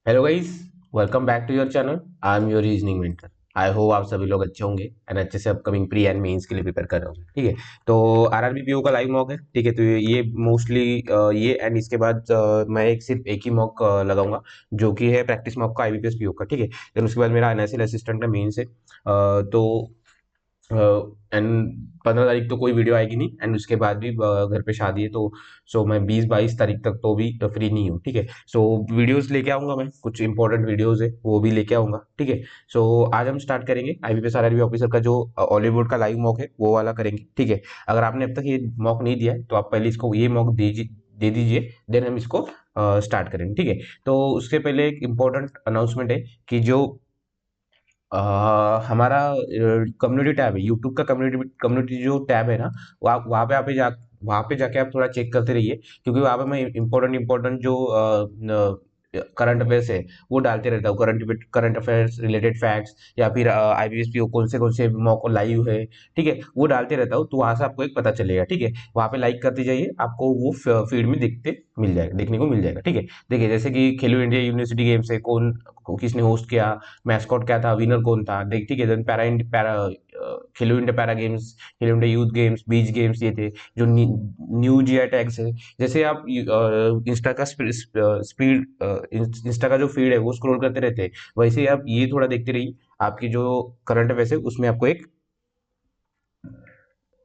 Hello guys, welcome back to your channel. I am your reasoning mentor. I hope आप सभी लोग अच्छे होंगे एंड अच्छे से अपकमिंग प्री एंड मेंस के लिए प्रिपेयर कर रहे होंगे। ठीक है, तो आरआरबी पीओ का लाइव मॉक है। ठीक है, तो ये मोस्टली ये एंड इसके बाद मैं सिर्फ एक ही मॉक लगाऊंगा, जो कि है प्रैक्टिस मॉक का आईबीपीएस पीओ का। ठीक है, देन उसके बाद मेरा एनएसएल असिस्टेंट का मेंस है। तो एंड 15 तारीख तो कोई वीडियो आएगी नहीं, एंड उसके बाद भी घर पे शादी है, तो सो मैं 20-22 तारीख तक तो भी फ्री नहीं हूँ। ठीक है, सो वीडियोस लेके आऊंगा, मैं कुछ इंपॉर्टेंट वीडियोस है वो भी लेके आऊंगा। ठीक है, सो आज हम स्टार्ट करेंगे आईबीपीएस आरआरबी ऑफिसर का जो हॉलीवुड का लाइव मॉक है वो वाला करेंगे। ठीक है, अगर आपने अब तक ये मॉक नहीं दिया है तो आप पहले इसको ये मॉक दे दीजिए, देन हम इसको स्टार्ट करेंगे। ठीक है, तो उसके पहले एक इम्पोर्टेंट अनाउंसमेंट है कि जो हमारा कम्युनिटी टैब है, यूट्यूब का कम्युनिटी कम्युनिटी जो टैब है ना, वहाँ पे जाके आप थोड़ा चेक करते रहिए, क्योंकि वहाँ पे मैं इम्पोर्टेंट इम्पोर्टेंट जो करंट अफेयर्स है वो डालते रहता हूँ। करंट अफेयर्स रिलेटेड फैक्ट्स, या फिर आईबीएस पी कौन से मॉक लाइव है, ठीक है, वो डालते रहता हूँ, तो वहाँ से आपको एक पता चलेगा। ठीक है, वहाँ पे लाइक करते जाइए, आपको वो फीड में देखने को मिल जाएगा। ठीक है, देखिए जैसे कि खेलो इंडिया यूनिवर्सिटी गेम्स है, किसने होस्ट किया, मैस्कॉट क्या था, विनर कौन था, देख। ठीक है, देन पैरा खेलो इंडिया पैरा गेम्स, खेलो India youth games, beach games, ये थे जो न्यू जीआई टैग्स है। जैसे आप इंस्टा का जो फीड है वो स्क्रॉल करते रहते हैं, वैसे ही आप ये थोड़ा देखते रहिए, आपकी जो करंट अफेयर्स है उसमें आपको एक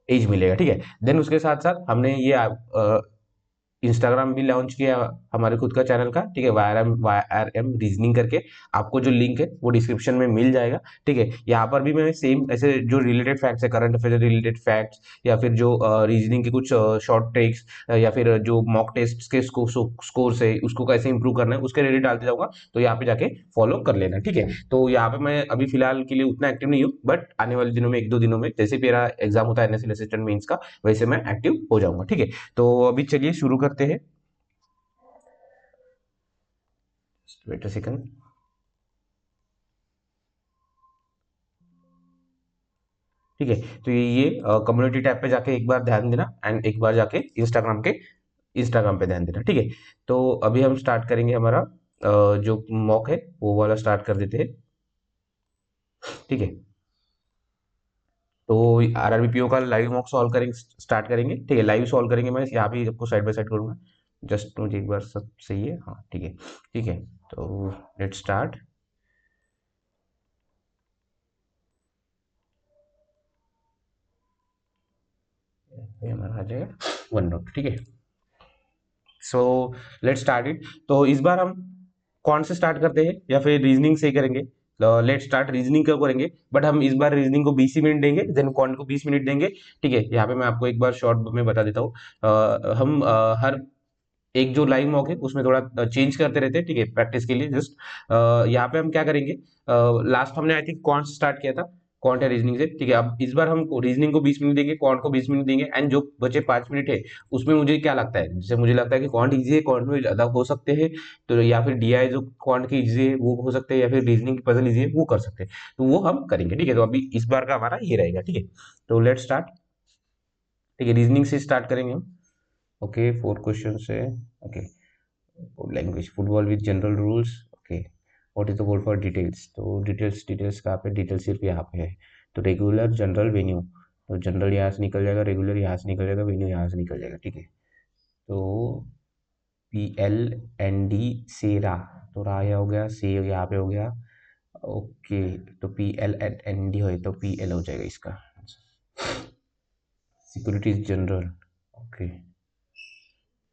एज मिलेगा। ठीक है, देन उसके साथ साथ हमने ये इंस्टाग्राम भी लॉन्च किया हमारे खुद का चैनल का। ठीक है, वाई आर एम रीजनिंग करके, आपको जो लिंक है वो डिस्क्रिप्शन में मिल जाएगा। ठीक है, यहाँ पर भी मैं सेम ऐसे जो रिलेटेड फैक्ट्स है, करंट अफेयर रिलेटेड फैक्ट्स, या फिर जो रीजनिंग के कुछ शॉर्ट ट्रिक्स, या फिर जो मॉक टेस्ट के स्कोर्स है उसको कैसे इंप्रूव करना है उसके रिलेटेड डालते जाऊंगा, तो यहाँ पे जाके फॉलो कर लेना। ठीक है, तो यहाँ पे मैं अभी फिलहाल के लिए उतना एक्टिव नहीं हूँ, बट आने वाले दिनों में, 1-2 दिनों में, जैसे मेरा एग्जाम होता है एनएसएल असिस्टेंट मेंस का, वैसे मैं एक्टिव हो जाऊंगा। ठीक है, तो अभी चलिए शुरू करते हैं। Wait a second. ठीक है, तो ये कम्युनिटी टैब पे जाके एक बार ध्यान देना, एंड एक बार जाके इंस्टाग्राम पे ध्यान देना। ठीक है, तो अभी हम स्टार्ट करेंगे हमारा जो मॉक है वो वाला स्टार्ट कर देते हैं। ठीक है, तो आरआरबीपीओ का लाइव मॉक सॉल्व करेंगे, स्टार्ट करेंगे। ठीक है, लाइव सॉल्व करेंगे, मैं यहाँ भी आपको साइड बाय साइड करूंगा। जस्ट मुझे एक बार सब सही है, हाँ ठीक है। ठीक है, तो लेट स्टार्ट। ये हमारा आ जाएगा वन नोट। ठीक है, सो लेट स्टार्ट इट। तो इस बार हम कौन से स्टार्ट करते हैं, या फिर रीजनिंग से ही करेंगे? लेट स्टार्ट, रीजनिंग क्यों करेंगे, बट हम इस बार रीजनिंग को 20 ही मिनट देंगे, देन कौन को 20 मिनट देंगे। ठीक है, यहाँ पे मैं आपको एक बार शॉर्ट में बता देता हूँ। हम हर एक जो लाइव मॉक है उसमें थोड़ा चेंज करते रहते हैं। ठीक है, प्रैक्टिस के लिए जस्ट यहाँ पे हम क्या करेंगे, लास्ट हमने आई थिंक कौन से स्टार्ट किया था, क्वांट है रीजनिंग से। ठीक है, अब इस बार हम रीजनिंग को 20 मिनट देंगे, क्वांट को 20 मिनट देंगे, एंड जो बचे 5 मिनट है उसमें मुझे क्या लगता है, जैसे मुझे लगता है कि क्वांट इजी है, क्वांट में ज्यादा हो सकते हैं, तो या फिर डीआई जो क्वांट की इजी है वो हो सकते हैं, या फिर रीजनिंग की पजल इजी है वो कर सकते हैं, तो वो हम करेंगे। ठीक है, तो अभी इस बार का हमारा ये रहेगा। ठीक है, तो लेट स्टार्ट। ठीक है, रीजनिंग से स्टार्ट करेंगे हम। ओके, 4 क्वेश्चन है। Okay, language, football with general rules. Okay, what is the word for details, तो डिटेल्स कहाँ पे, डिटेल्स सिर्फ यहाँ पे है। तो रेगुलर, जनरल, वेन्यू, तो जनरल यहाँ से निकल जाएगा, रेगुलर यहाँ से निकल जाएगा, वेन्यू यहाँ से निकल जाएगा। ठीक है, तो PLND से रा, तो रा यहाँ हो गया, से यहाँ पे हो गया। ओके, तो PLND हो तो PL हो जाएगा इसका। Securities general. ओके,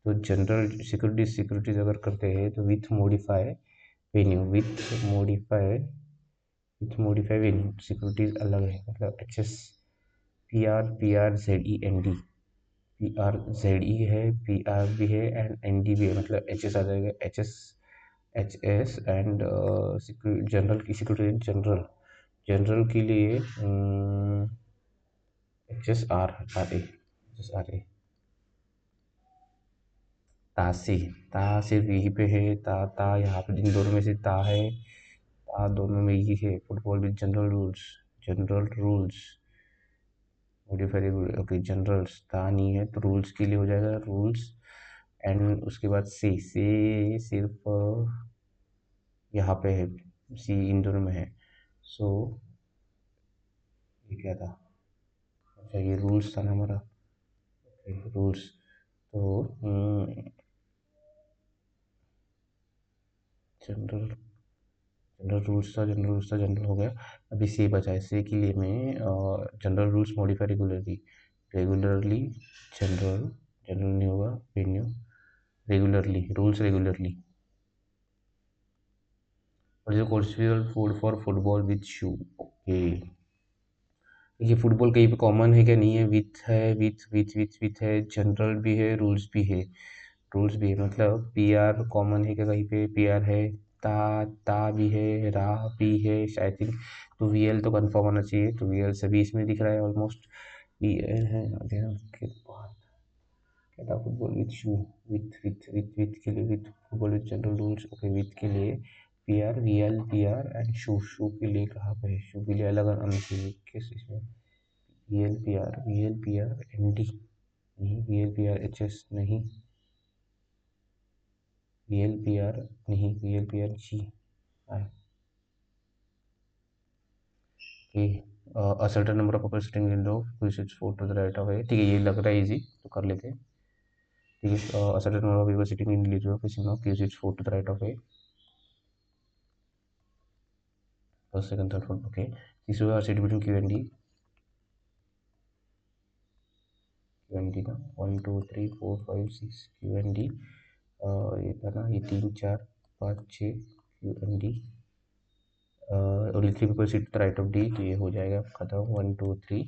तो जनरल सिक्योरिटीज अगर करते हैं तो with modify venue, with modify venue, securities अलग है, मतलब HS, PRZEND, PRZE है, PR भी है, एंड ND भी है, मतलब HS आ जाएगा, HS एंड जनरल की सिक्योरिटी, जनरल जनरल के लिए HSR, तासी, ता सिर्फ यहीं पे है, ता यहाँ पे इन दोनों में से ता है, ता दोनों में ही है। Football with general rules modify, okay, generals ता नहीं है तो रूल्स के लिए हो जाएगा, रूल्स, एंड उसके बाद से सिर्फ यहाँ पे है, सी इन दोनों में है। सो ये क्या था, अच्छा ये रूल्स था ना हमारा, रूल्स। तो जनरल जनरल हो गया। अभी सी बचा है, सी के लिए मैं general rules modify regularly general general नहीं होगा, venue regularly, rules regularly. Constitutional food for football with shoe, okay. ये फुटबॉल कहीं पे कॉमन है क्या, नहीं है, विथ है, विथ है, जनरल भी है, रूल्स भी है। रूल्स भी है मतलब पी आर कॉमन है क्या कहीं पे, पी आर है, ता भी है, रा भी है, आई थिंक। तो वी एल तो कन्फर्म होना चाहिए, तो वी एल सभी इसमें दिख रहा है ऑलमोस्ट। वी एल है के बाद क्या था, फुटबॉल विथ शू, विथ के लिए, with football with general rules, okay, with के लिए P R, V L, P R and shoe, shoe के लिए कहाँ पे है, शू के लिए अलग आना चाहिए किस इसमें, V L P R, V L P R N D नहीं, V L P R H S नहीं, वी एल पी आर नहीं, V L P R G I, a certain number of people sitting in row which is 4 to the right of है, ठीक है, ये लग रहा है इजी तो कर लेते हैं। ठीक है, a certain number of people sitting in the row which is 4 to the right of A, first second third fourth, okay, these two are seated between Q and D ना, 1 2 3 4 5 6 Q and D, ये था ना, ये 3 4 5 6 Q and D, only 3 people sit to the right of D, तो ये हो जाएगा खत्म, 1 2 3,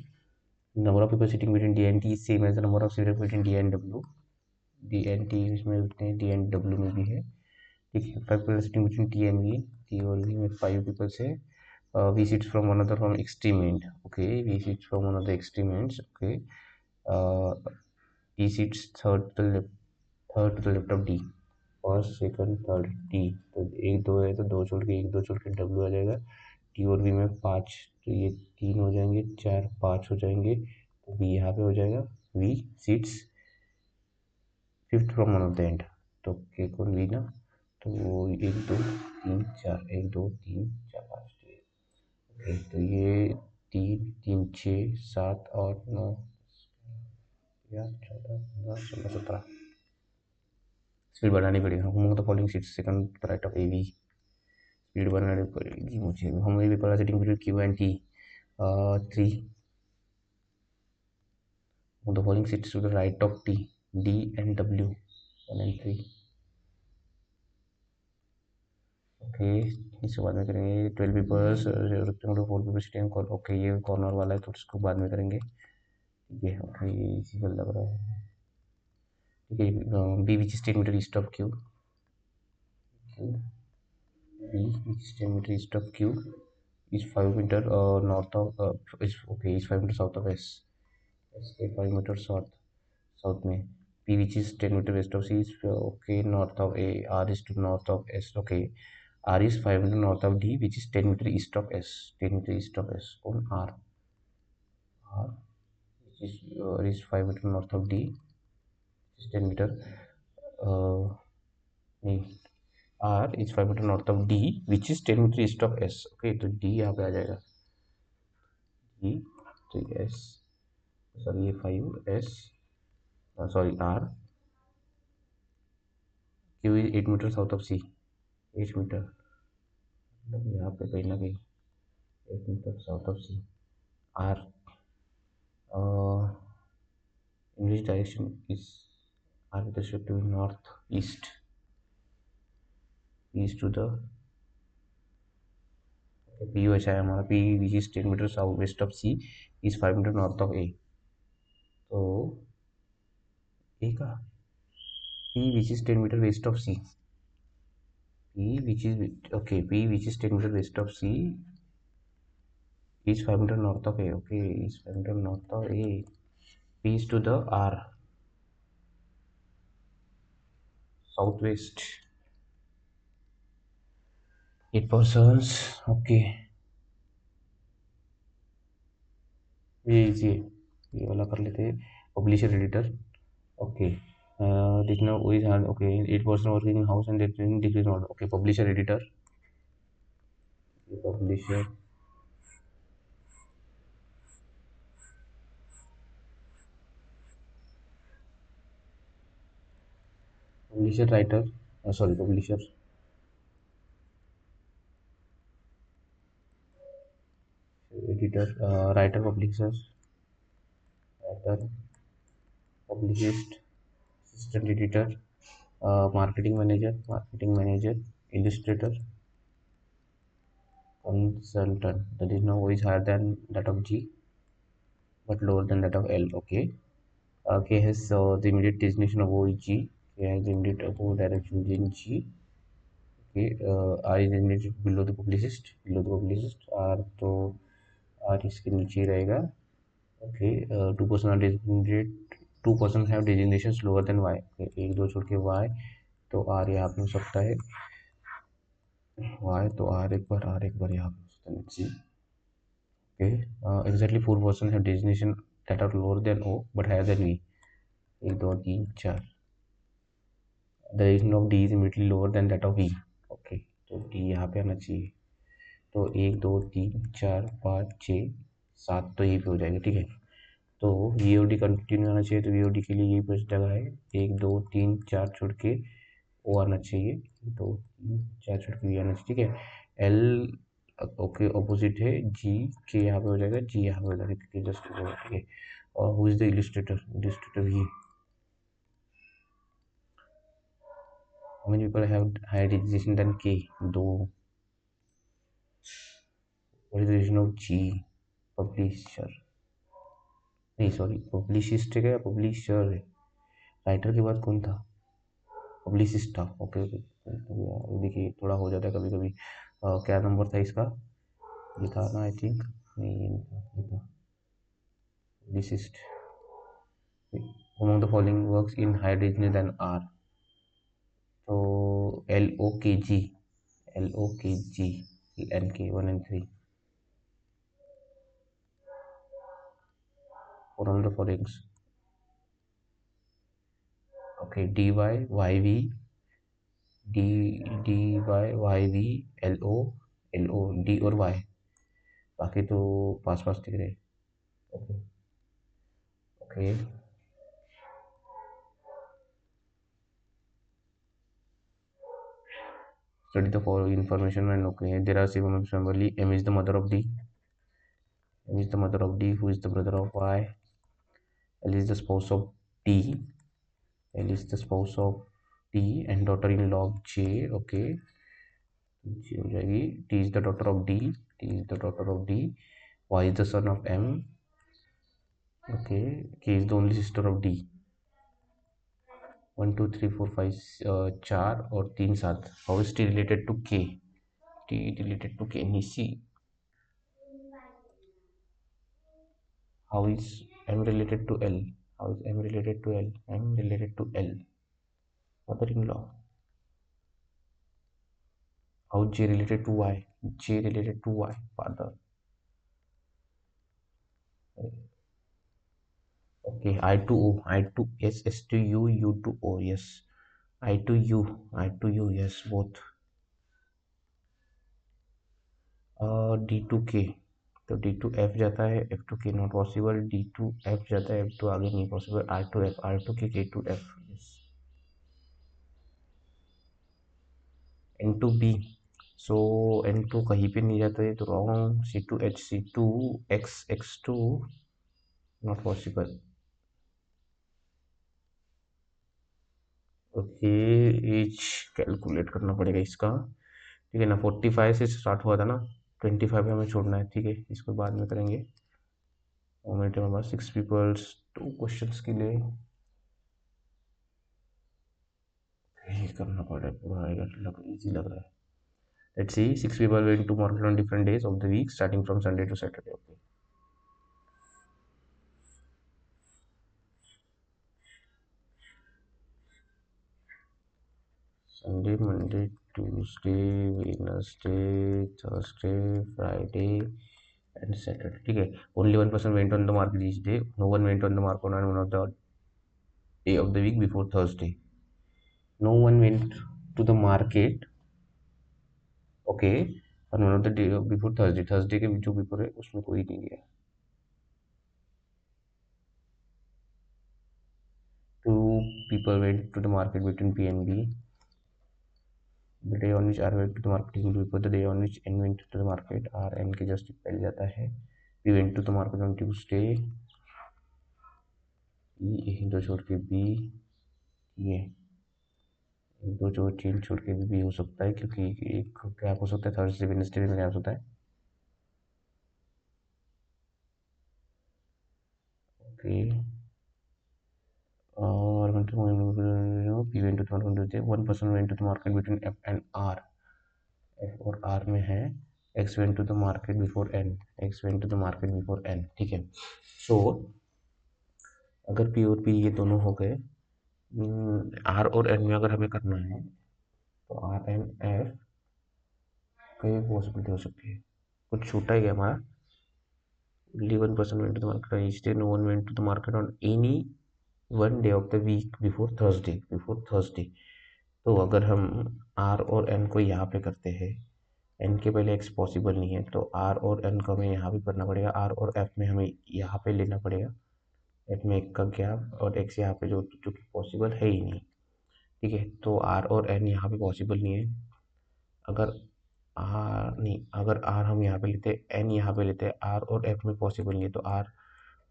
number of people sitting between D and T is same as the number of seated between D and W, D and T इसमें उतने D N W में भी है, ठीक है। 5 people sitting between T and V, T और V में 5 people है, V sits from one other from extreme end, okay, V sits from one other extreme ends, okay, T sits third to the left of D, first second third D, तो एक दो है तो दो छोड़ के, एक दो छोड़ के डब्ल्यू आ जाएगा, टी और वी में 5, तो ये 3 हो जाएंगे, 4 5 हो जाएंगे, तो वी यहाँ पे हो जाएगा, V sits fifth from one of the end, तो के कौन वी ना, तो वो 1 2 3 4, 1 2 3 4 5 ओके, तो ये 3 3 6 7 8 9 या 14 15 16 17, स्पीड बढ़ानी पड़ेगी, हम तो following seat second right of A V, speed बढ़ानी पड़ेगी मुझे, हम भी पढ़ा setting between Q and T, 3, the following sits to the right of T, D and W, 1 and 3, okay, इसके बाद में करेंगे 12 पेपर्स, 4 पेपर सिटिंग, ओके, ये कॉर्नर वाला है तो इसको बाद में करेंगे, ठीक है, ओके, ये इसी पर लग रहा है, ठीक है। B which is 10 metre east of Q, B which is 10 metre east of Q is 5 meter north of is okay, is 5 meter south of S, S के 5 meter साउथ में, P which is 10 meter west of C is okay north of A, R is to north of S, okay, R is 5 meter north of D which is 10 meter east of S, 10 meter east of S, कौन R, R which is 5 meter north of D which is 10 meter, नहीं, R is 5 meter north of D which is 10 meter east of S, okay, तो D यहाँ पे आ जाएगा, D, तो S, sorry ये 5S, sorry R, Q is 8 meter south of C, 8 metre, मतलब यहाँ पे कहीं ना कहीं 8 metre south of C, R, in which direction is R with respect to north east, east to the, P वैसा है हमारा, P which is 10 meter south west of C is 5 meter north of A, तो A का P which is 10 meter west of C, P which is okay, P which is 10 meter west of C is 5 meter north of A, okay, is 5 meter north of A, P is to the R southwest 8 persons, okay, ये easy है, ये वाला कर लेते हैं, publisher editor, okay, लिखना वही ध्यान, okay, 8 person working in house and decrease not, okay, publisher editor, publisher, publisher writer, sorry, publisher, editor, writer, publisher, writer, publicist, assistant editor, marketing manager, illustrator, consultant. That is now is higher than that of G, but lower than that of L. Okay. K has the immediate designation of O is G. K has the immediate above direction in G. Okay. R is immediate below the publicist. Below the publicist. R तो R इसके नीचे ही रहेगा. Okay. 2% are designated. 2% have designations lower than Y. Okay. एक दो छोड़ के Y. तो R यहाँ पे हो सकता है. Y तो R एक बार यहाँ पे हो सकता है. Let's see. Okay. Exactly 4% have designation that are lower than O but higher than V. एक दो तीन चार. The designation of D is immediately lower than that of V. Okay. तो D यहाँ पे आना चाहिए. तो एक दो तीन चार पाँच छः सात तो यही पे हो जाएगा. ठीक है. तो वी ओ डी कंटिन्यू आना चाहिए. तो वी ओ डी के लिए यही बस जगह है. एक दो तीन चार छोड़ के ओ आना चाहिए. दो तीन चार छोड़ के वी आना चाहिए. ठीक है. एल ओके ऑपोजिट है. जी के यहाँ पे हो जाएगा. जी यहाँ पे हो जाएगा. ठीक है. जस्ट हो जाएगा. ठीक है. और who is the Illustrator he. How many people have higher designation than K? दो. What is the relation of G? Publisher. नहीं सॉरी, पब्लिशिस्ट है या पब्लिशर है. राइटर के बाद कौन था? पब्लिशिस्ट था. Okay okay. देखिए थोड़ा हो जाता है कभी कभी. क्या नंबर था इसका? ये था ना आई थिंक. नहीं ये था पब्लिशिस्ट. Among the following works in higher designation than R. तो LOKG NK 1 and 3. For all the followings. Okay, DYYV D और Y. बाकी तो पास पास दिख रहे. Okay okay. Study the following information and okay. There are seven members of family. M is the mother of D. M is the mother of D. Who is the brother of Y? L is the spouse of D. L is the spouse of D and daughter-in-law of J. Okay. J हो जाएगी. T is the daughter of D. T is the daughter of D. Y is the son of M. Okay. K is the only sister of D. 1 2 3 4 5 4 और 3 7. How is T related to K? T related to K. Nisi. How is M related to L? How is M related to L? M related to L. Mother-in-law. How J related to Y? J related to Y. Father. Okay. I to O. I to S. S to U. U to O. Yes. I to U. I to U. Yes. Both. D to K. तो D to F जाता है. F to K not possible. D to F जाता है. F to आगे नहीं possible. R to F. R to K. K to F. Yes. N to B. So N2 कहीं पे नहीं जाता है तो wrong. C2H C2 X2 not possible. Okay. Age calculate करना पड़ेगा इसका. ठीक है ना. 45 से स्टार्ट हुआ था ना. 25 पे हमें छोड़ना है. ठीक है. इसको बाद में करेंगे. मोमेंट हमारे पास 6 पीपल्स 2 क्वेश्चंस के लिए. ये करना पड़ रहा है पूरा. आएगा इजी लग रहा है. Let's see. 6 people went to market on different days of the week starting from Sunday to Saturday. Okay. Sunday, Monday, Tuesday, Wednesday, Thursday, Friday, and Saturday. ठीक है. Only one person went on the market each day. No one went on the market on one of the day of the week before Thursday. No one went to the market. Okay. और one of the day before Thursday, Thursday के जो before है उसमें कोई नहीं गया। Two people went to the market between P and B. The day on which R went to the market before the day on which N went to the market, R N के just पहले जाता है। V went to the market on Tuesday, ये दो छोड़ के B, ये दो जो चीज छोड़ के भी हो सकता है, क्योंकि एक गैप हो सकता है, थर्सडे वेडनेसडे में गैप होता है। ओके, और P went to the market, one person went to the market between F and R. F और आर में है X went to the market before N, X went to the market before N, ठीक है। सो अगर P और P ये दोनों हो गए, आर और एन में अगर हमें करना है तो आर एन एफ कई पॉसिबिलिटी हो सकती है। कुछ छूटा ही गया हमारा। only one person went to the market on each day, no one went to the market on any one day of the week before Thursday। तो अगर हम R और N को यहाँ पे करते हैं, N के पहले X पॉसिबल नहीं है, तो R और N को हमें यहाँ भी करना पड़ेगा, R और F में हमें यहाँ पे लेना पड़ेगा, F में एक का गैप और X यहाँ पे जो कि पॉसिबल है ही नहीं, ठीक है। तो R और N यहाँ पे पॉसिबल नहीं है। अगर नहीं, अगर R हम यहाँ पे लेते हैं, N यहाँ पे लेते हैं, R और F में पॉसिबल नहीं है, तो R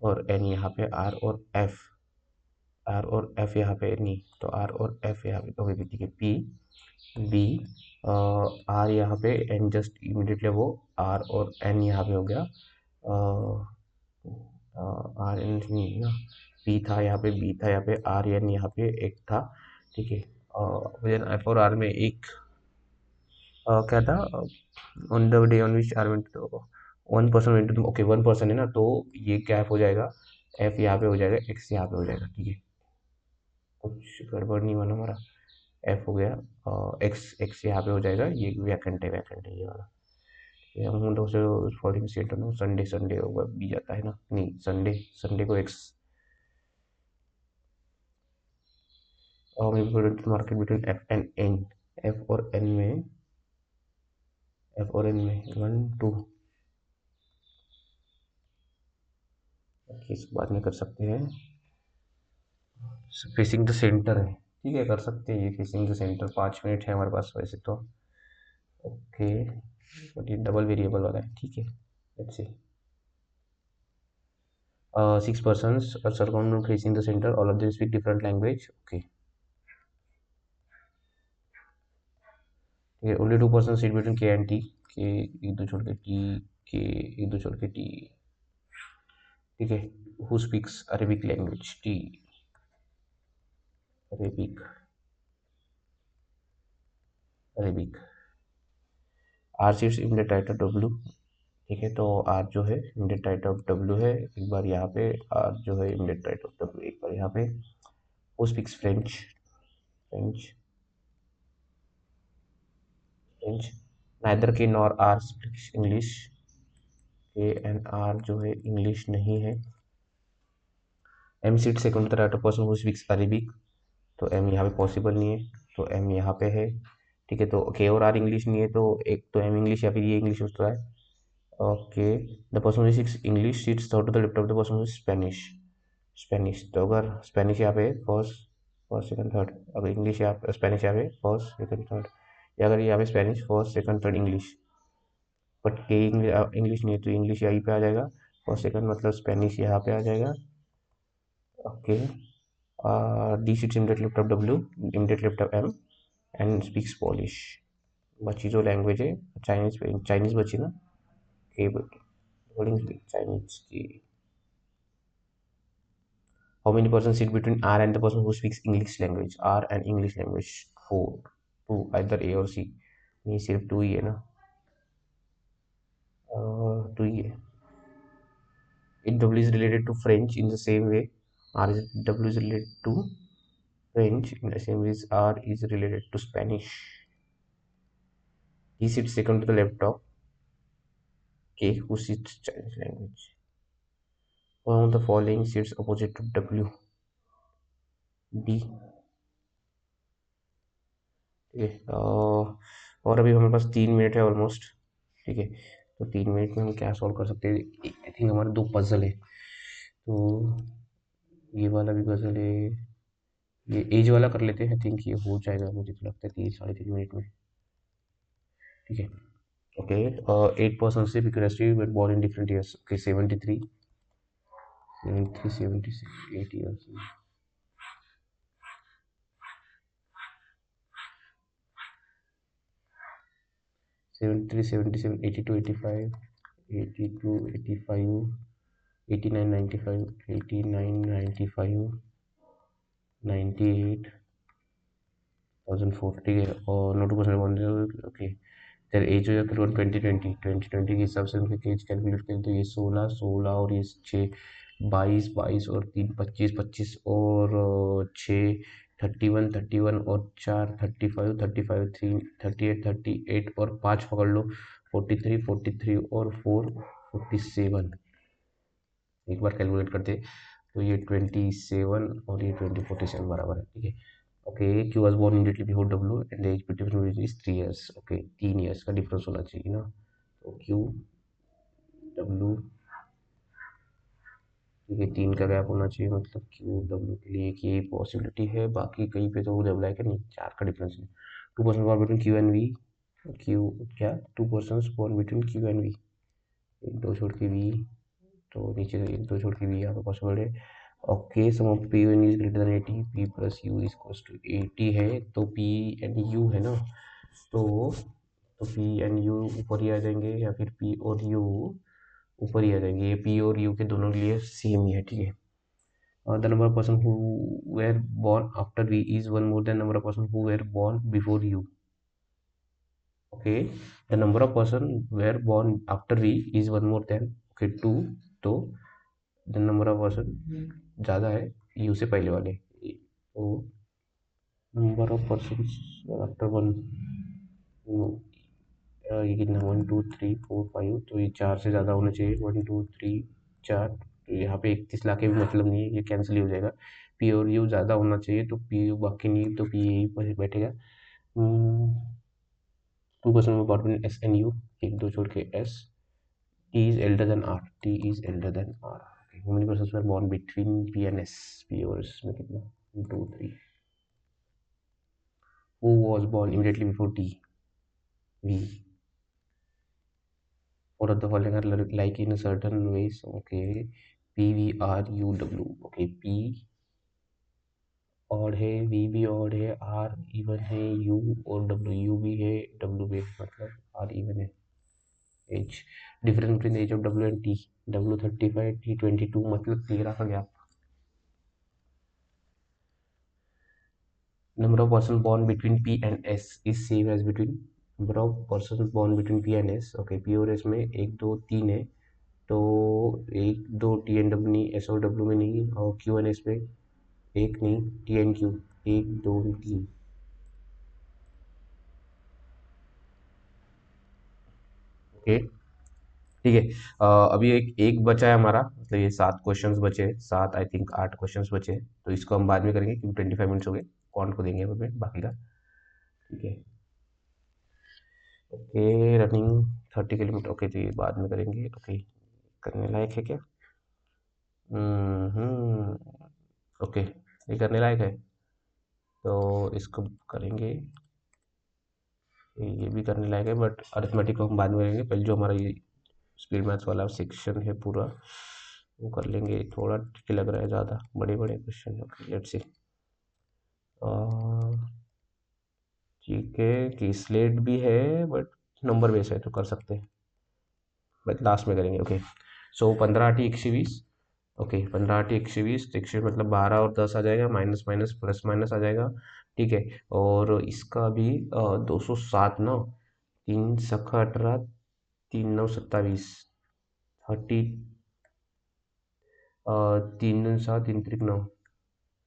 और N यहाँ पे, आर और एफ यहाँ पे नहीं, तो आर और एफ यहाँ पे ओके, ठीक है। पी बी आर यहाँ पे, एन जस्ट इमीडिएटली वो आर और एन यहाँ पे हो गया, आर एन नहीं ना, पी था यहाँ पे, बी था यहाँ पे, आर एन यहाँ पे एक था, ठीक है। एफ और आर में एक क्या था, on the day on which R went, तो one person went to, okay one person है ना, तो ये गैप हो जाएगा, एफ यहाँ पे हो जाएगा, एक्स यहाँ पे हो जाएगा, ठीक है। कुछ गड़बड़ नहीं हुआ ना हमारा, एफ हो गया, एक्स एक्स यहाँ पे हो जाएगा, ये वैकेंट है ये वाला। ये हम लोग से 14 ना, संडे संडे होगा भी जाता है ना, नहीं संडे संडे को X, market between F and N, F और एन में, एफ और एन में 1 2, इस बाद में कर सकते हैं। फेसिंग द सेंटर है, ठीक है, कर सकते हैं ये फेसिंग द सेंटर, 5 मिनट है हमारे पास वैसे तो। ओके, बट ये डबल वेरिएबल वाला है, ठीक है। Let's see, 6 persons are circumvent facing the center, all of them speak different language, okay। only 2 persons sit between K and T, के एक दो छोड़ के T, के एक दो छोड़ के T, ठीक है। who speaks Arabic language, T Arabic, Arabic। R sits immediate right of W, ठीक है। तो R जो है immediate right of W है, एक बार यहाँ पे, R जो है immediate right of W एक बार यहाँ पे। who speaks French, French, French। neither K nor R speaks English, K and R जो है इंग्लिश नहीं है। M sits second the right of person who speaks Arabic, तो एम यहाँ पे पॉसिबल नहीं है, तो एम यहाँ पे है, ठीक है। तो के और आर इंग्लिश नहीं है, तो एक तो एम इंग्लिश या फिर ये इंग्लिश हो रहा है, okay. The person who speaks English sits third to the left of the person who Spanish, Spanish. तो अगर स्पेनिश यहाँ पे फर्स्ट, फर्स्ट सेकंड थर्ड, अगर इंग्लिश यहाँ पे, स्पेनिश यहाँ पे फर्स्ट सेकंड थर्ड, या अगर यहाँ पे Spanish first second third English, but के इंग्लिश नहीं है, तो इंग्लिश यहीं पे आ जाएगा, फर्स्ट सेकंड मतलब स्पेनिश यहाँ पे आ जाएगा, okay. D sits immediate left of W, immediate left of M and speaks Polish। बची जो लैंग्वेज है चाइनीज, चाइनीज बची ना, के बोलेंगे चाइनीज की। How many person sit between R and the person who speaks English language, R and English language 4, 2 either A और C, नहीं सिर्फ 2 ही है ना, 2 ही है। If W is related to French in the same way, W is related to French in the same way as R is related to Spanish, he sits second to the left of K who sits Chinese language। One of the following sits opposite to W, D, ठीक है। और अभी हमारे पास 3 minute है almost, ठीक है। तो 3 minute में हम क्या सॉल्व कर सकते हैं, आई थिंक हमारे 2 पजल है, तो ये वाला भी पजल है, ये एज वाला कर लेते हैं, आई थिंक ये हो जाएगा, मुझे तो लगता है 3 साढ़े 3 मिनट में। ठीक है। Okay, 8 person curiosity but born in different years. Okay, 73, 73, 76, 8 years। 73, 77, 82, 85, 82, 85, 89, 95, 89, 95, 98, 1004। ठीक है, और नोट परसेंट। ओके, तेरे एज हो जाता है 2020 के हिसाब से उनके एज कैलकुलेट करें तो ये 16, 16 और ये 6, 22, 22 और 3, 25, 25 और 6, 31, 31 और 4, 35, 35, 3, 38, 38 और 5 पकड़ लो, 43, 43 और 4, 47। एक बार कैलकुलेट करते तो ये 27 और ये 47 बराबर है। ठीक है। Okay, Q was born immediately before W and age between is 3 years। Okay, 3 years का डिफरेंस होना चाहिए ना, तो क्यू डब्ल्यू, ठीक है, 3 का गैप होना चाहिए, मतलब क्यू डब्ल्यू के लिए एक यही पॉसिबिलिटी है, बाकी कहीं पे तो डबल है कि नहीं, 4 का डिफरेंस है। 2 person born between Q and V, Q क्या, 2 person born between Q and V, एक दो छोड़ के वी, तो नीचे से एक दो छोड़ के वी यहाँ पे पॉसिबल है। Okay, sum of P N is greater than 80, P plus U is equals to 80 है, तो पी एंड यू है ना, तो पी एंड यू ऊपर ही आ जाएंगे, या फिर पी और यू ऊपर ही आ जाएंगे, ये पी और यू के दोनों के लिए सेम ही है। ठीक है। The number of person who were born after V is one more than number of person who were born before U. Okay, the number of person were born after V is one more than, okay, 2, तो the number of person ज़्यादा है you से पहले वाले, तो number of person after one, ये कितना, 1 2 3 4 5, तो ये 4 से ज़्यादा होना चाहिए, 1 2 3 4, तो यहाँ पे 31 ला के भी मतलब नहीं है, ये कैंसिल ही हो जाएगा। पी और यू ज़्यादा होना चाहिए, तो पी यू बाकी नहीं, तो पी यही पर बैठेगा। 2 पर्सन में बिटवीन एस एंड यू, एक दो छोड़ के S, T is elder than R, T is elder than R. How many persons were born between P and S, P और एस में कितना, 2 3। Who was born immediately before T, V, or of the following are like in a certain ways. Okay, P V R U W। okay, P odd है, V भी odd है, R even है, U और W, U भी है, W भी है, मतलब R इवन है। Age difference between age of W and T, W 35, T 22, मतलब 13 का गैप। Number of person born between P and S is same as between number of person born between P and S। Okay, P और S में 1 2 3 है, तो 1 2 T N W नहीं, S और W में नहीं, और क्यू एन एस में एक नहीं, टी एन क्यू 1 2 3। ओके, ठीक है। अभी एक एक बचा है हमारा, मतलब ये 7 क्वेश्चंस बचे हैं, 7 आई थिंक 8 क्वेश्चंस बचे हैं, तो इसको हम बाद में करेंगे क्योंकि 25 मिनट्स हो गए, कौन को देंगे हमें बाकी का। ठीक है। ओके, रनिंग 30 किलोमीटर, ओके, तो ये बाद में करेंगे। ओके, करने लायक है क्या? ओके, ये करने लायक है, तो इसको करेंगे, ये भी करने लायक है, बट अरिथमेटिक को हम बाद में करेंगे, पहले जो हमारा ये स्पीड मैथ्स वाला सेक्शन है पूरा वो कर लेंगे। थोड़ा ट्रिकी लग रहा है, ज़्यादा बड़े बड़े क्वेश्चन। Okay, let's see. ठीक है कि स्लेट भी है बट नंबर बेस है, तो कर सकते हैं, बट लास्ट में करेंगे। ओके, सो 15 8 120। ओके, 15 8 120, 120 मतलब 12 और 10 आ जाएगा, माइनस माइनस प्लस माइनस आ जाएगा। ठीक है, और इसका भी 207 ना, 3 सखा 18, 3 9 27, 30, 3 7 3 त्रिक 9,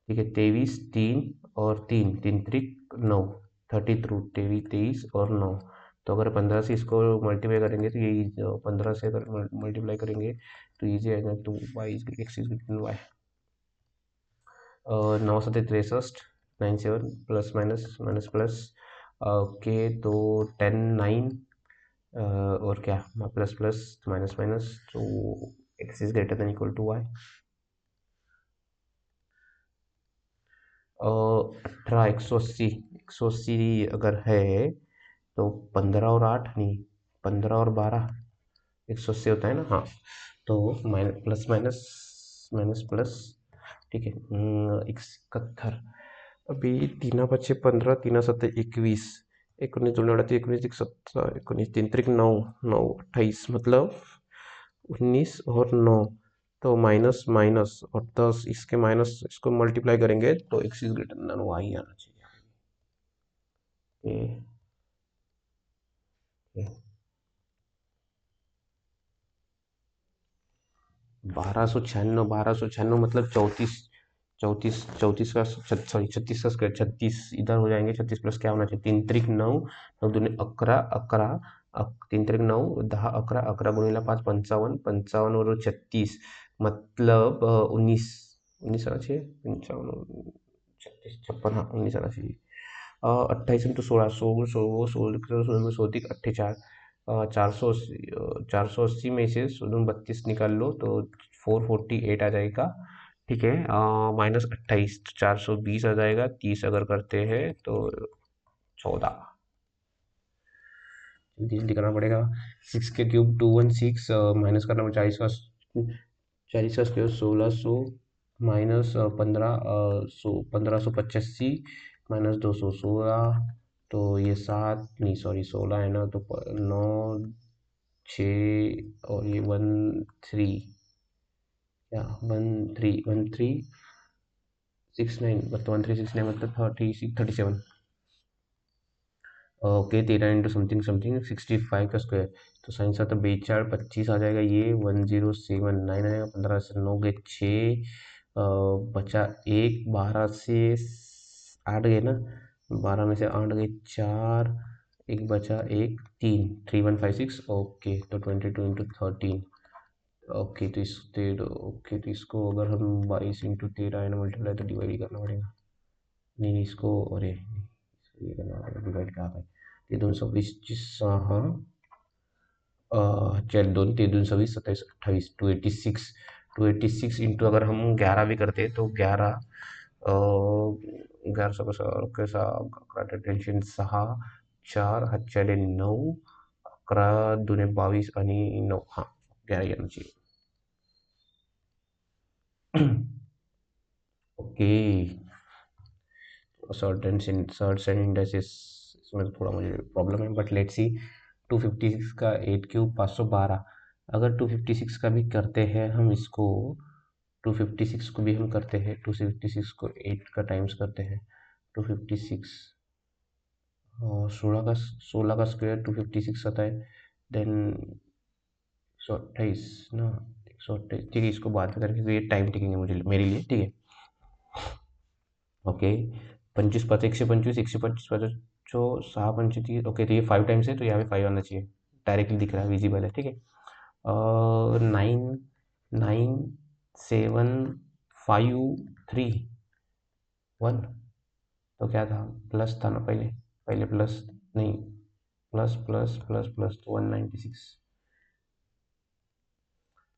ठीक है, 23 3 और 3 3 त्रिक 9, 32 23 23 और 9। तो अगर 15 से इसको मल्टीप्लाई करेंगे तो यही, 15 से अगर मल्टीप्लाई करेंगे तो ईजी आएगा, तो Y is X is greater Y. 9 7 63, 9 7 plus minus minus plus. Okay, तो 10 9 और क्या, प्लस प्लस माइनस माइनस, तो X is greater than equal to Y. 18, 180, 180 अगर है तो 15 और 8 नहीं, 15 और 12, 180 होता है ना, हाँ। तो minus plus minus minus plus, ठीक है। 71, अभी 3 × 5 = 15, 3 × 7 = 21, 19 दूनी 38, 19 × 17, 19 3 × 9, 9 28, मतलब 19 और 9, तो माइनस माइनस और 10, इसके माइनस इसको मल्टीप्लाई करेंगे तो X is greater than Y आना चाहिए। ये 1296, 1296 मतलब 34, 34, 34 का सॉरी 36 का स्क्वायर, 36 इधर हो जाएंगे, 36 प्लस क्या होना चाहिए, 3 × 9, 9 दूनी 11, 11, 3 × 9 10, 11, 11 × 5 55, 55 और 36 मतलब 19, 19 आना चाहिए, 55, 36, 56, हाँ 19 आना चाहिए। 28 × 16, 16, 16, 16, 16, 4, 480, 480 में से 32 निकाल लो तो 448 आ जाएगा, ठीक है। -28 तो 420 आ जाएगा, 30 अगर करते हैं तो 14 जल्दी करना पड़ेगा। 6 के क्यूब 216, माइनस करना पड़ेगा 40 का स्क्वायर 1600, माइनस 1585, -216, तो ये 7 नहीं सॉरी 16 है ना, तो 9 6 और ये 13, क्या 1369 मतलब 1369 मतलब 37, ओके। 13 × समथिंग समथिंग 65 का स्क्वायर, तो साइन सा तो 4 25 आ जाएगा, ये 1079 आएगा, 15 से 9 गए 6, बचा 1, 12 से 8 गए ना, 12 में से 8 गए 4, एक बचा 1 3, 3156, ओके। तो 22 × 13, ओके। तो ओके, तो इसको अगर हम 22 × 13 है ना मल्टीप्लाई, तो डिवाइड ही करना पड़ेगा, नहीं इसको, अरे इसको ये करना पड़ेगा, डिवाइड कहाँ है, ते 220 हाँ, चल 2 3 2 27 27 28, 286, 286 इंटू अगर हम 11 भी करते तो 11, 11 कसा 11 टेन्शन 6, 4 हातच्याने 9, 11 दुने 22 आणि 9, हाँ 11 येना चाहिए। ओके, सर्ट्स एंड इंडेक्सेस इसमें तो थोड़ा मुझे प्रॉब्लम है, बट लेट्स सी। 256 का 8 क्यूब 512, अगर 256 का भी करते हैं हम इसको, 256 को भी हम करते हैं, 256 को 8 का टाइम्स करते हैं, 256 और 16 का स्क्वायर 256 आता है, देन 128 ना, 128, ठीक है। इसको बाद में करेंगे, ये टाइम टेकिंग है मुझे मेरे लिए, ठीक है। ओके, 25 5 125, 125 5 जो 6 5 30, ओके। तो ये 5 टाइम्स है, तो यहाँ पे 5 आना चाहिए, डायरेक्टली दिख रहा है, विजिबल है, ठीक है। 9 9 7 5 3 1, तो क्या था, प्लस था ना पहले, पहले प्लस नहीं, प्लस प्लस प्लस प्लस तो 196,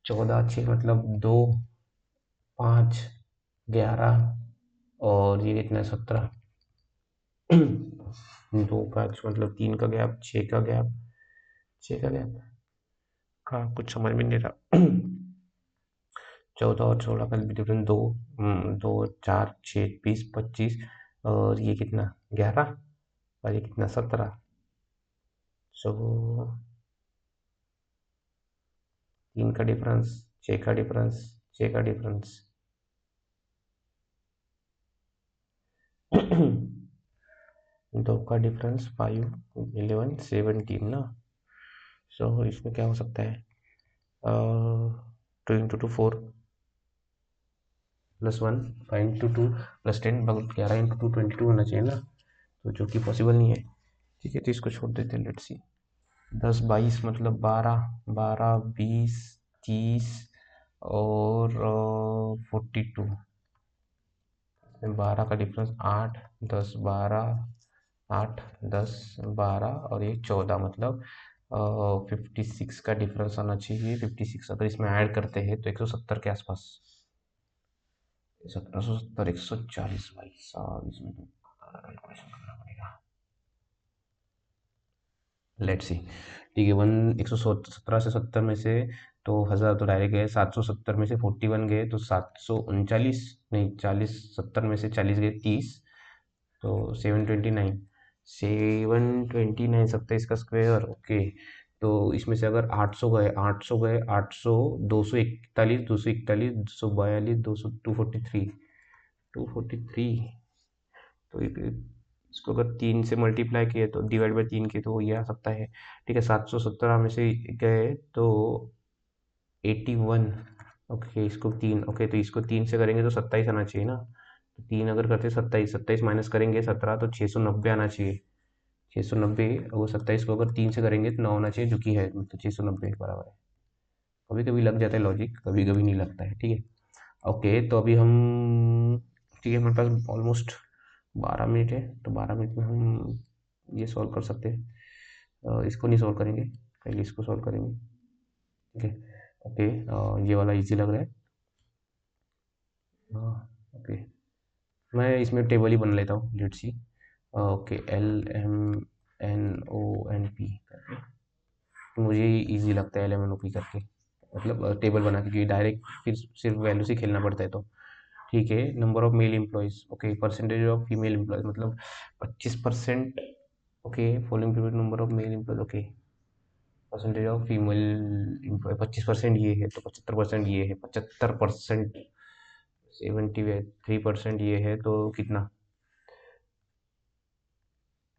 14 6 मतलब 2 5 11 और ये कितना 17, 2 5 मतलब 3 का गैप, 6 का गैप, 6 का गैप का कुछ समझ में नहीं रहा। 14 और 16 का डिफरेंस 2, 2 4 6 20 25, और ये कितना 11, और ये कितना 17, सो 3 का डिफरेंस, 6 का डिफरेंस, 6 का डिफरेंस, 2 का डिफरेंस 5 11 17 ना, सो इसमें क्या हो सकता है, 2 × 2 4 +1, 5 × 2 +10, 11 × 2 22 होना चाहिए ना, तो जो कि पॉसिबल नहीं है, ठीक है। तो इसको छोड़ देते हैं, लेट्स सी। 10 22 मतलब 12 12 20 30 और 42, 12 का डिफरेंस 8 10 12, 8 10 12 और ये 14 मतलब 56 का डिफरेंस आना चाहिए। 56 अगर इसमें ऐड करते हैं तो 170 के आसपास। 1770 140 भाई साहब, इसमें तो कैलकुलेशन करना पड़ेगा। Let's see. ठीक है, 117 से 70 में से तो 1000 तो डायरेक्ट गए, 770 में से 41 गए तो 739, नहीं 40, 70 में से 40 गए 30, तो 729, 729 27 का स्क्वायर। ओके, तो इसमें से अगर 800 गए, 800 गए, 800, 241, 241, 242, 200, 243, 243, तो इसको अगर 3 से मल्टीप्लाई किए तो डिवाइड बाई 3 किए तो ये आ सकता है। ठीक है, 717 में से गए तो 81। ओके, इसको 3, ओके तो इसको 3 से करेंगे तो 27 आना चाहिए ना। तो 3 अगर करते 27, 27 माइनस करेंगे 17 तो 690 आना चाहिए। 690 और 27 को अगर 3 से करेंगे तो 9 आना चाहिए, जो कि है, मतलब 690 बराबर है। कभी कभी लग जाता है लॉजिक, कभी कभी नहीं लगता है। ठीक है, ओके तो अभी हम, ठीक है हमारे पास ऑलमोस्ट 12 मिनट है, तो 12 मिनट में हम ये सॉल्व कर सकते हैं। इसको नहीं सॉल्व करेंगे, पहले इसको सॉल्व करेंगे। ठीक है, ओके, ये वाला इजी लग रहा है। ओके, मैं इसमें टेबल ही बना लेता हूँ, लेट्स सी। ओके, LMNONP करके, तो मुझे इजी लगता है LMNOP करके, मतलब टेबल बना के, क्योंकि डायरेक्ट फिर सिर्फ वैल्यू से खेलना पड़ता है। तो ठीक है, number of mail employees, okay percentage of female employees, मतलब 25%। Okay, following number of mail employees, okay percentage of female employ 25% ये है, तो 75% ये है, 75%, 73% ये है, तो कितना,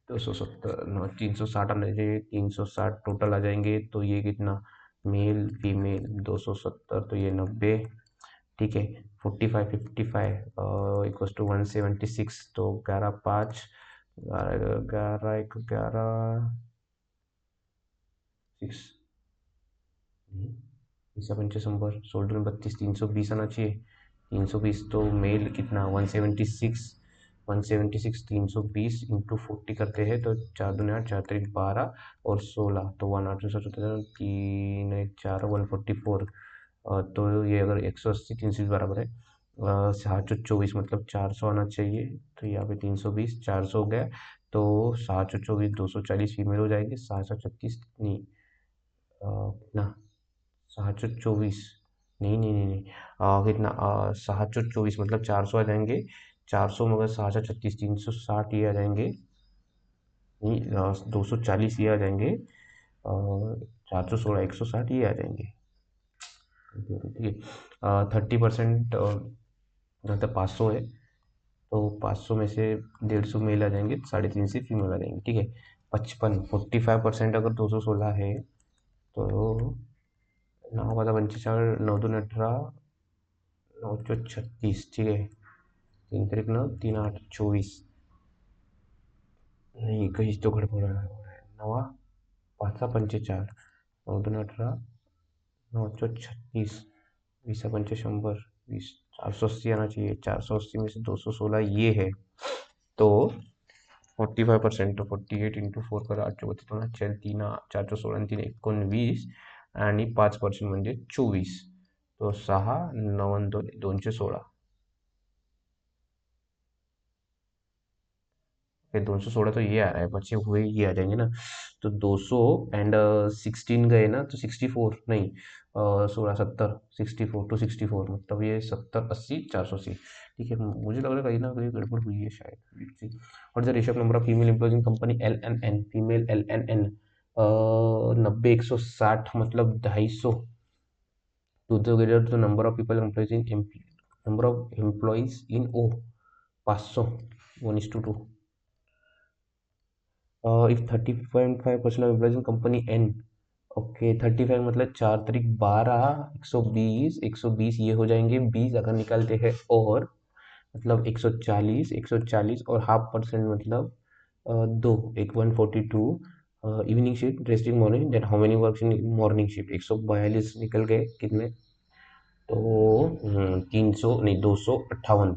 270, 360 आना चाहिए, 360 टोटल आ जाएंगे, तो ये कितना, मेल फीमेल 270, तो ये 90। ठीक है, 45 55 इक्वल्स टू 176, तो 11 5, 11 1 11 6, ईसा पंचर 16 32, 320 आना चाहिए। 320 तो मेल कितना 176, 176 320 इंटू 40 करते हैं तो 4 दूनी 8, 4 3 12 और 16, तो 1 8 तीन 4 144। तो ये अगर 180 320 बराबर है 724, मतलब 400 आना चाहिए। तो यहाँ पे 320 400 हो गया, तो 724 240 फीमेल हो जाएंगे, 736 नहीं, कितना 724, नहीं नहीं नहीं नहीं, कितना 724 मतलब 400 आ जाएंगे। 400 मगर 736 360 ये आ जाएंगे, नहीं 240 ये आ जाएंगे, और 416 160 ये आ जाएंगे। ठीक है, 30% मतलब 500 है, तो 500 में से 150 मेल आ जाएंगे, 350 से फीमेल आ जाएंगे। ठीक है, 55 45% अगर 216 है, तो 9 × 5 = 9 9 ठीक है, 3 3 9 3 8 24, नहीं कहीं तो गड़बड़ है, 9 5 × 5 = 4, 9 2 = 18, 9 4 36, 20 × 5 = 100, 20 480 आना चाहिए। 480 में से 216 ये है, तो 45%, तो 48 इंटू 4 करा 8 चौबतीस 4 3 416 3 19 आणि 5% म्हणजे 24, तो 6 9 2 216, फिर 216 तो ये आ रहा है, बचे हुए ये आ जाएंगे ना, तो 200 एंड 16 गए ना, तो 64 नहीं 16 70 64 टू 64, मतलब ये 70 80 480। ठीक है, मुझे लग रहा है कहीं ना कहीं गड़बड़ हुई है शायद। और the ratio of number of female employees in company LNN, female LNN 90 160, मतलब 250, to the number of people employees in number of employees in O 500, 1:2। If 30.5% of employees in company N, okay 35 मतलब 4 3 12, 120 120 ये हो जाएंगे 20 अगर निकालते हैं, और मतलब 140 140 और ½ % मतलब 2 एक 142। Evening shift resting morning, then how many works in morning shift, 142 निकल गए कितने, तो 300 नहीं 258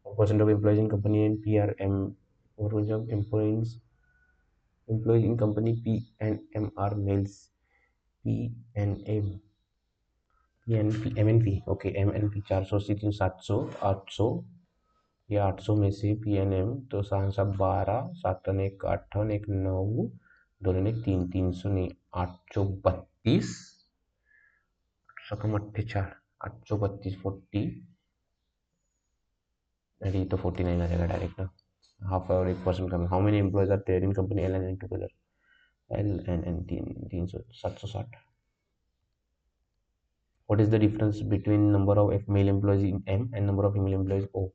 % of employees in company and PRM, और जब employees employees in company P and M R males, P N M, P N P M N P, okay M N P 480, 700, 800, ये 800 में से पी एन एम तो 712, 7 1 8 1 9, 2 1 3, 300 नहीं 832, 8 832 40, अरे ये तो 49 आ जाएगा डायरेक्ट ना, हाफ और 1% कम। How many employees are there in company L and N together, L and N 300 760। What is the difference between number of male employees in M and number of female employees O?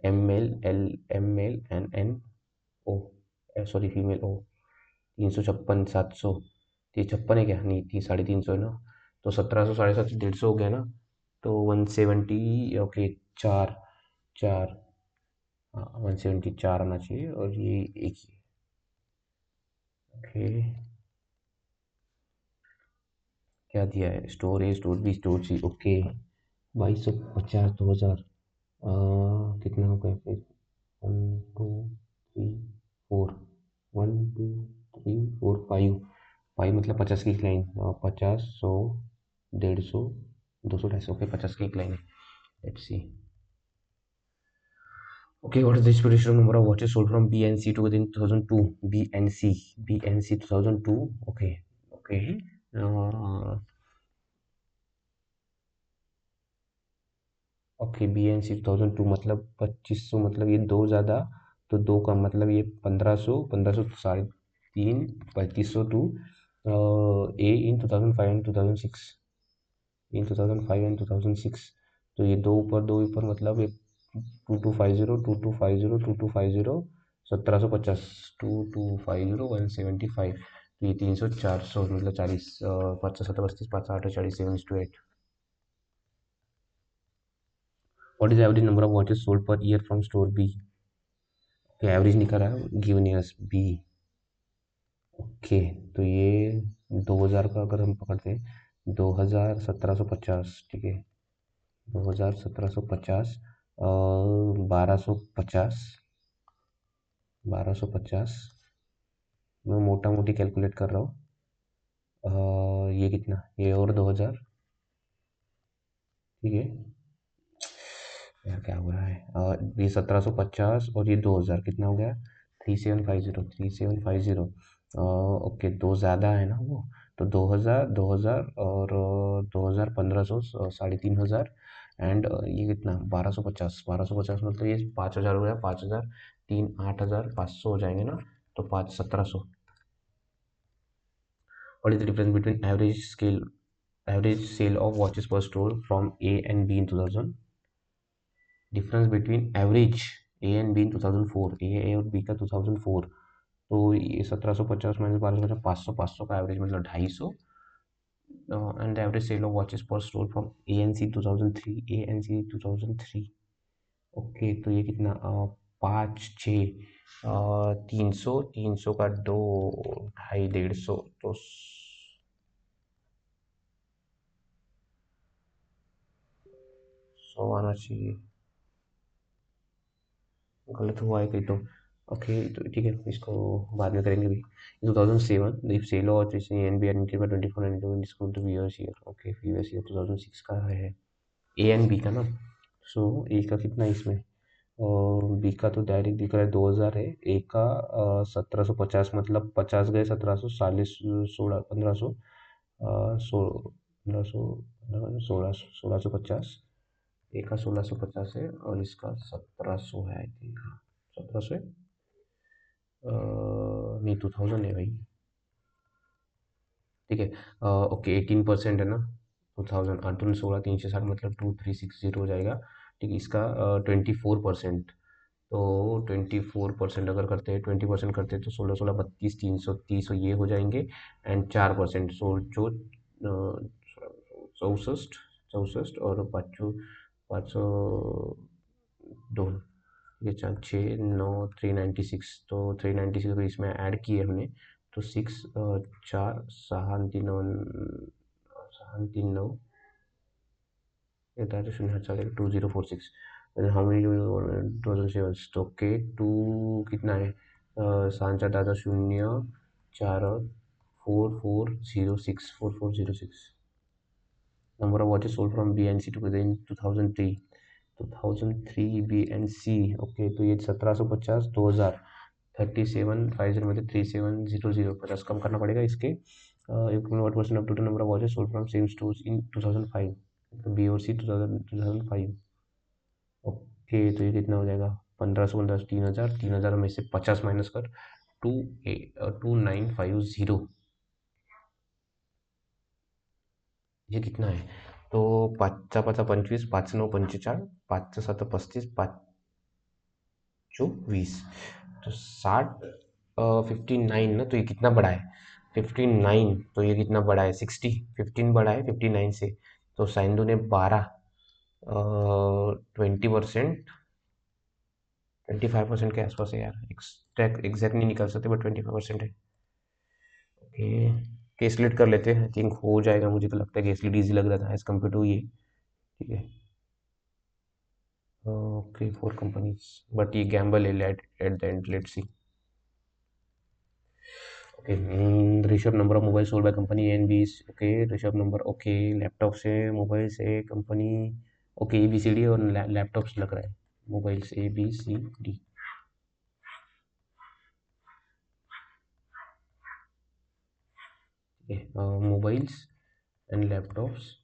M male, L M male and N O, sorry female O। 356 700, ये 56 है क्या, नहीं थी 350 है ना, तो 1700 750 150 हो गया ना, तो 170, ओके 4 4, हाँ 174 आना चाहिए और ये एक ही, ओके क्या दिया है, store A store B store C, okay 2250 2000, कितना हो गया फिर, 1 2 3 4, 1 2 3 4 5, 5 मतलब 50 की एक लाइन, 50 100 150 200 250, ओके 50 की एक लाइन है। Let's see, okay what is the distribution of number of watches sold from B and C to within 2002, B and C, B and C 2002, okay okay, okay B N C 2002 मतलब 2500, मतलब ये दो ज़्यादा तो दो कम, मतलब ये 1500 साढ़े तीन 3500 to A in 2005 and 2006, in 2005 and 2006, तो ये दो ऊपर दो ऊपर मतलब ये 2250 2250 2250 1750 2250 175, तो ये 300 400 मतलब 40, 5 7 32 5 8 40 7:8। What is the average number of watches sold per year from store B? तो एवरेज निकल रहा है गिवन ईयर्स बी, ओके तो ये 2000 का अगर हम पकड़ते हैं 2750, ठीक है 2750, 1250, 1250, मैं मोटा मोटी कैलकुलेट कर रहा हूँ, ये कितना, ये और 2000, ठीक है यार क्या हो रहा है, ये 1750 और ये 2000 कितना हो गया, 3750 3750, ओके दो ज़्यादा है ना वो, तो 2000 2000 और 2500, 3500 एंड ये कितना 1250, 1250 मतलब ये 5000 हो गया, 5000 3 8500 हो जाएंगे ना, तो 5 1700। What is the difference between average sale of watches per store from A and B in 2000, difference between average A and B in 2004, A और बी का 2004, तो ये 1750 माइनस 1250, 500 500 का एवरेज मतलब 250, and average sale of watches per store from A and C 2003, A and C 2003, okay तो ये कितना 5 6, 300 300 का दो, 250 150, तो 100 आना चाहिए, गलत हुआ है कहीं तो, ओके तो ठीक है इसको बाद में करेंगे अभी। 2007 the sale of N B R increase by 24 and discount to years year, okay previous year 2006 का है ए एंड बी का ना, सो ए का कितना है इसमें, और बी का तो डायरेक्ट दिख रहा है 2000 है, ए का 1750 मतलब 50 गए 1700 40 16 1500, 1600 1650, ए का 1650 है और इसका 1700 है आई थिंक, हाँ 1700 है, नहीं 2000 है भाई, ठीक है ओके 18% है ना, 2000 8 दूनी 16 360 मतलब 2360 हो जाएगा, ठीक है इसका 24%, तो 24% अगर करते हैं 20% करते हैं तो 16 16 32 330 ये हो जाएंगे, एंड 4% सो जो 64 64 और 500 ये 6 9 396, तो 396 को इसमें ऐड किए हमने, तो 6 4 6 3 9 ये 2046, हाउ मेनी 2007, तो के टू कितना है, 7 4 दादा शून्य 4 और 4406 number of watches sold from B and C together in 2003 B and C okay तो ये 1750 2000 3750 मतलब 3700 50 कम करना पड़ेगा इसके what percent of total number of watches sold from same stores in 2005 तो B और C 2005 ओके तो ये कितना हो जाएगा 1500 3000 में से 50 माइनस कर 2950 ये कितना है तो 5 5 25 5 9 45 5 7 35 5 24 तो 60 59 ना तो ये कितना बड़ा है 59 तो ये कितना बड़ा है 60 15 बड़ा है 59 से तो साइन दो ने 12 20% 25% के आसपास है यार एग्जैक्ट नहीं निकाल सकते बट 25% है ओके केसलेट कर लेते हैं आई थिंक हो जाएगा मुझे तो लगता है केसलेट इजी लग रहा था एज कम्पेयर टू ये ठीक है ओके 4 कंपनीज बट ये गैम्बल है at the end let's see okay Rishabh number of mobile sold by company A and B okay Rishabh number okay laptop से मोबाइल से company okay A B C D और laptop से लग रहा है mobile से A B C D mobiles and laptops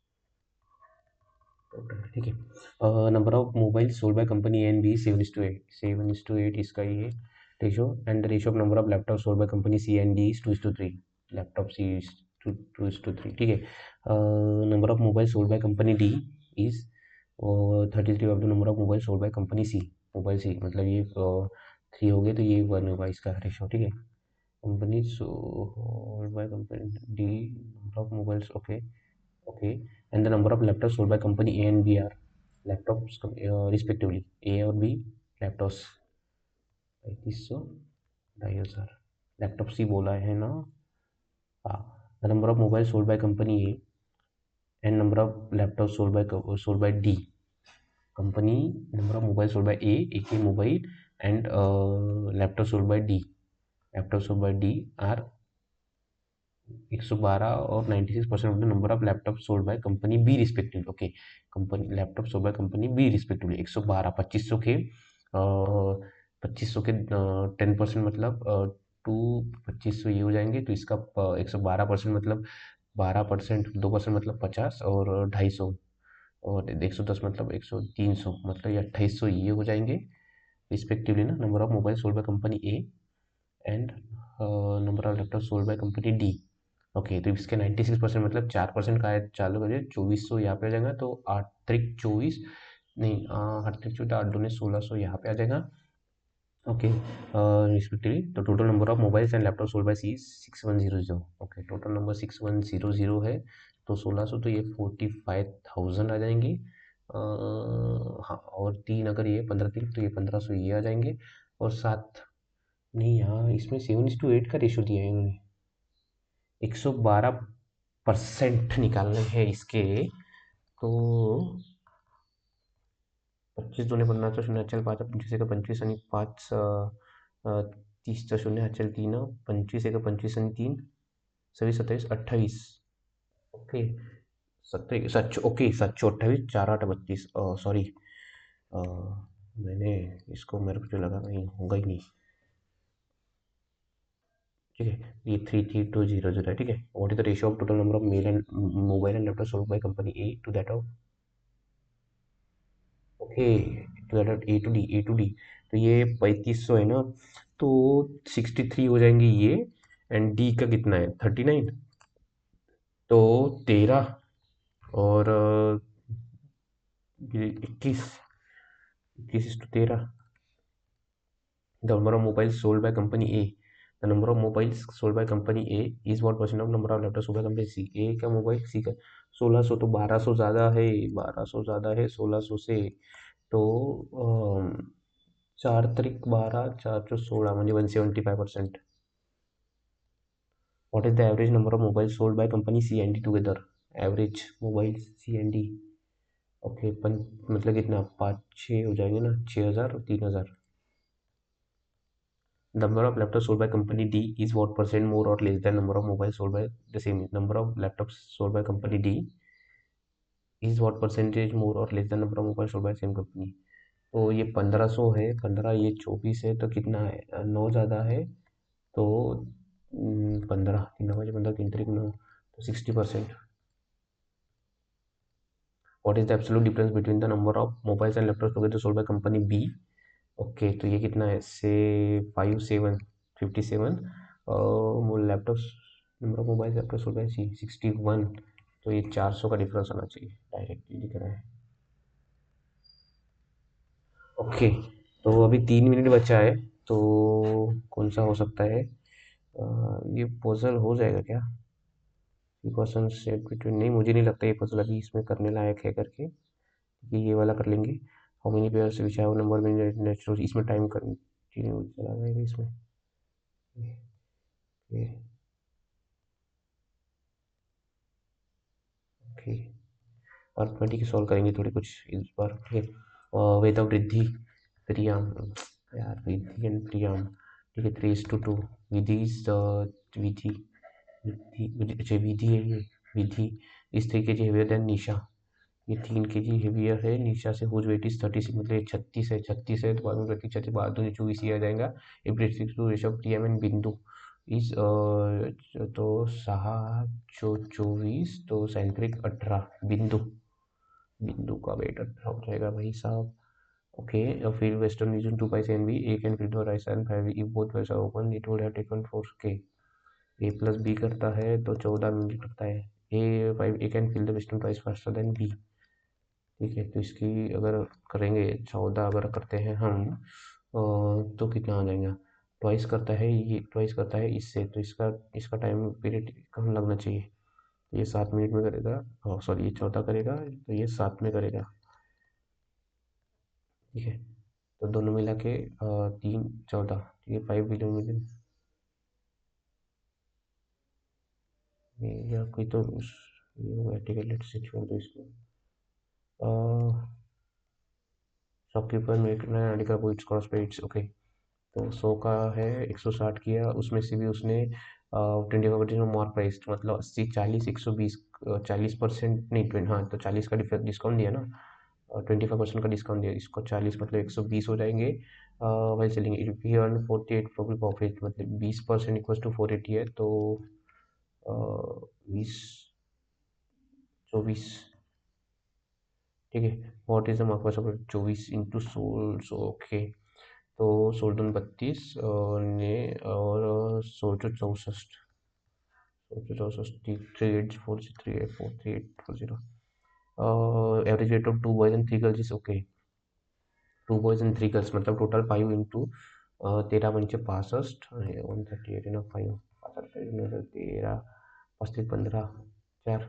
ठीक है number of mobile sold by company A and B 7:8 इसका ये ratio and ratio of number of laptop sold by company C and D is 2:3 laptop C is 2:3 ठीक है number of mobile sold by company D is 33 of the number of mobile sold by company C mobile C मतलब ये 3 हो गए तो ये 1 होगा इसका रेशो ठीक है company sold by company D number of mobiles okay okay and the number of laptops sold by company A and B are laptops respectively A और B laptops 3500 2500 लैपटॉप सी बोला है ना हाँ the number of mobile sold by company A and number of laptop sold by D company number of mobile sold by A के mobile and laptop sold by D laptop sold by D are 112 और 96% of the number of laptop sold by company B respectively okay company laptop sold by company B respectively 112 2500 के 10% मतलब to 2500 ये हो जाएंगे तो इसका 112% मतलब 12% 2% मतलब 50 और 250 और 110 मतलब 300 मतलब ये 2800 ये हो जाएंगे रिस्पेक्टिवली ना number of mobile sold by company A and number of laptop sold by company D okay तो इसके 96% मतलब 4% का है चालू करिए 2400 यहाँ पे आ जाएगा तो 8 3 24 नहीं 8 3 24 8 2 1600 यहाँ पे आ जाएगा ओके रिस्पेक्टिवली तो total number of mobiles and laptop sold by C 6100 okay total number 6100 है तो 1600 तो ये 45,000 आ जाएंगी हाँ और 3 अगर ये 15 3 तो ये 1500 ये आ जाएंगे और 7 नहीं यहाँ इसमें 7:8 का रेशो दिया है इन्होंने 112% निकालने हैं इसके तो 25 2 15 शून्य चल 5 25 25 आणि 5 30 शून्य चल 3 25 25 आणि 3 26 27 28 ओके 27 7 ओके 728 4 8 32 सॉरी मैंने इसको मेरे को जो लगा कहीं होगा ही नहीं ठीक है ये 33200 है ठीक है what is the ratio of total number of male and mobile and laptop sold by company A to that of okay to that of A to D तो ये 3500 है ना तो 63 हो जाएंगे ये एंड डी का कितना है 39 तो 13 और 21 21 to 13 the number of mobiles sold by company A the number of mobiles sold by company A is what percent of number of laptops sold by company C A का mobile C का 1600 तो 1200 ज़्यादा है 1200 ज़्यादा है 1600 से तो 4 3 12 4 16 म्हणजे 175% what is the average number of mobiles sold by company C and D together average mobiles C and D okay मतलब कितना 5 6 हो जाएंगे ना 6000 और 3000 Number of laptops sold by company D is what percent more or less than number of mobiles sold by the same. Number of laptops sold by company D is what percentage more or less than number of mobiles sold by same company. तो ये 1500 है, 15 ये 24 है, तो कितना है, 9 ज़्यादा है, तो 15 तीन 15 तीन तरीक 9, तो 60%. What is the absolute difference between the number of mobiles and laptops together sold by company B? Okay, तो ये कितना है, से 57 laptops, number of mobile laptop sold by C 61, तो ये 400 का डिफरेंस आना चाहिए, डायरेक्टली दिख रहा है. ओके, तो अभी 3 मिनट बचा है, तो कौन सा हो सकता है, ये पजल हो जाएगा क्या, क्वेश्चन सेट बिटवीन, नहीं मुझे नहीं लगता ये पजल अभी इसमें करने लायक है करके, क्योंकि ये वाला कर लेंगे. How many pairs which have number में नेचुरल, इसमें टाइम कंटिन्यू चला जाएगा इसमें. ओके, अर्थमेटिक सॉल्व करेंगे थोड़ी कुछ इस बार. ठीक है, वेद ऑफ रिद्धि प्रियाम, यार विधि एंड प्रियाम, ठीक है, 3:2. विधि विधि अच्छा विधि है ये, विधि इस 3 kg हेवियर देन निशा, ये 3 kg हेवियर है निशा से, हुज वेट इज 36, मतलब ये 36 है, 36 है, तो बाद में 36 बाद 24 ही आ जाएगा. ये ब्रेस्टिक टू ऋषभ प्रियम एंड बिंदु इस तो सहा 24, तो सैंक्रिक 18, बिंदु बिंदु का वेट 18 हो जाएगा भाई साहब. ओके, फिर western region 2 pipe and B, A can fill the right and 5 if both वैसा open it would have taken 4 A plus B करता है तो 14 मिनट करता है. A can fill the western price faster than B. ठीक है, तो इसकी अगर करेंगे 14 अगर करते हैं हम, तो कितना आ जाएगा, ट्वाइस करता है ये, ट्वाइस करता है इससे, तो इसका इसका टाइम पीरियड कम लगना चाहिए. ये 7 मिनट में करेगा, सॉरी ये 14 करेगा, तो ये 7 में करेगा. ठीक है, तो दोनों मिला के 3 14, ये 5 बिलियन मिलियन, या कोई तो ये हो गया. ठीक है, लेट्स से छोड़ दो इसको. शॉपकीपर मेक आईडी का वो इट्स कॉस्ट पे इट्स ओके. तो 100 का है, 160 किया, उसमें से भी उसने 25% मार्क प्राइस, मतलब 80 40 120, 40% नहीं 20, हाँ तो 40 का डिस्काउंट दिया ना, 25% का डिस्काउंट दिया, इसको 40 मतलब 120 हो जाएंगे. वही चलेंगे, इफ यू अर्न 48 प्रॉफिट, मतलब 20% इक्वल टू 480 है, तो 20 24, ठीक है. What is the mark price 24 into sole, so okay, तो 16 32 ने और 16 64, 384 average weight of 2 boys and 3 girls is okay. 2 boys and 3 girls मतलब टोटल 5 इंटू 13 पंचे 65, 138 इन 5, 13 35 15 4,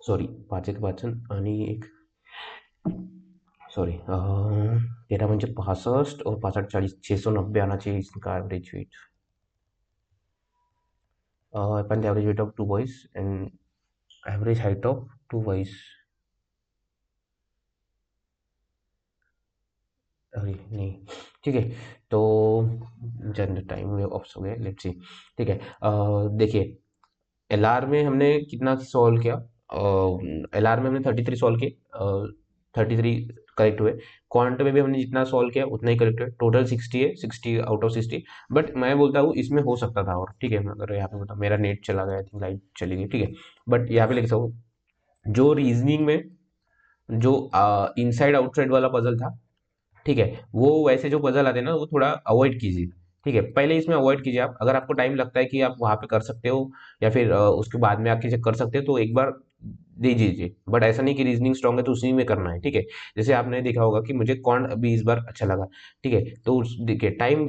सॉरी 5 एक 5 आणि एक, सॉरी 13 पंचे 65 और 65 40, 690 आना चाहिए इसका average weight. Upon the average weight of 2 boys and average height of 2 boys. अरे नहीं, ठीक है, तो जनरल टाइम में ऑफ हो गया, लेट्स सी. ठीक है, देखिए एलआर में हमने कितना सॉल्व किया, एलआर में हमने 33 सॉल्व किए, 33 करेक्ट हुए. क्वांट में भी हमने जितना सॉल्व किया उतना ही करेक्ट हुआ, टोटल 60 है, 60 आउट ऑफ 60. बट मैं बोलता हूँ इसमें हो सकता था और, ठीक है, मैं अगर यहाँ पे बता, मेरा नेट चला गया, आई थिंक लाइट चली गई, ठीक है, बट यहाँ पे लिख सकूँ जो रीजनिंग में जो इनसाइड आउटसाइड वाला पजल था, ठीक है, वो वैसे जो पजल आते हैं ना वो थोड़ा अवॉइड कीजिए. ठीक है, पहले इसमें अवॉइड कीजिए आप, अगर आपको टाइम लगता है कि आप वहां पे कर सकते हो या फिर उसके बाद में आके चेक कर सकते हो, तो एक बार दे दीजिए. बट ऐसा नहीं कि रीजनिंग स्ट्रांग है तो उसी में करना है. ठीक है, जैसे आपने देखा होगा कि मुझे कौन अभी इस बार अच्छा लगा. ठीक है, तो देखिए टाइम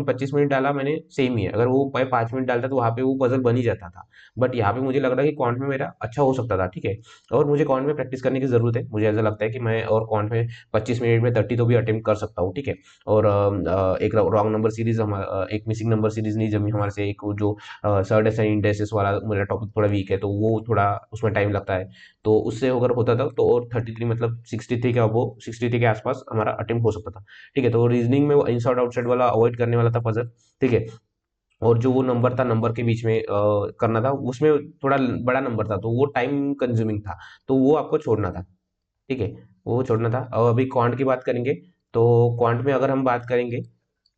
25 मिनट डाला मैंने, सेम ही है, अगर वो 5 मिनट डालता तो वहां पे वो पजल बन ही जाता था. बट यहाँ पे मुझे लग रहा है कि कॉन्ट में मेरा अच्छा हो सकता था. ठीक है, और मुझे कॉन्ट में प्रैक्टिस करने की जरूरत है, मुझे ऐसा लगता है कि मैं और कॉन्ट में 25 मिनट में 30 तो भी अटेम्प्ट कर सकता हूँ. ठीक है, और एक रॉन्ग नंबर सीरीज, एक मिसिंग नंबर सीरीज नहीं जमी हमारे से, एक जो सर्ड असाइन इंडेक्सेस वाला मेरा टॉपिक थोड़ा वीक है, तो वो थोड़ा उसमें टाइम लगता है. तो उससे अगर होता था तो और 33 मतलब 63 के अबो 63 के आसपास हमारा अटेम्प्ट हो सकता था। ठीक है, तो रीजनिंग में वो इनसाइड आउटसाइड वाला अवॉइड करने वाला था पजल। ठीक है, और जो वो नंबर था, नंबर के बीच में करना था, उसमें थोड़ा बड़ा नंबर था तो वो टाइम कंज्यूमिंग था, तो वो आपको छोड़ना था। ठीक है, वो छोड़ना था। और अभी क्वांट की बात करेंगे, तो क्वांट में अगर हम बात करेंगे